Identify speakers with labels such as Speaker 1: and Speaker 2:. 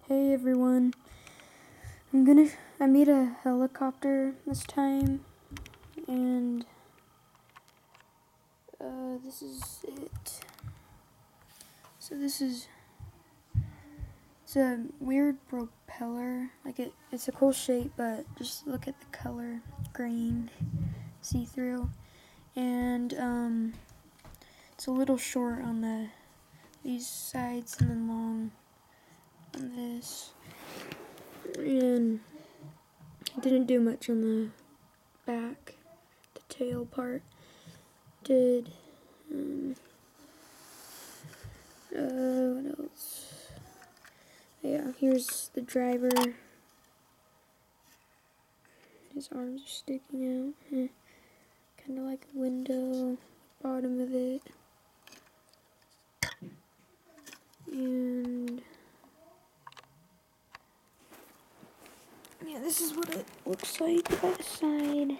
Speaker 1: Hey everyone, I made a helicopter this time, and this is it. So it's a weird propeller, it's a cool shape, but just look at the color, green, see-through, and it's a little short on these sides and then long on this. And I didn't do much on the back, the tail part. Did what else? Yeah, here's the driver. His arms are sticking out. Kind of like a window, bottom of it. And yeah, this is what it looks like by the side.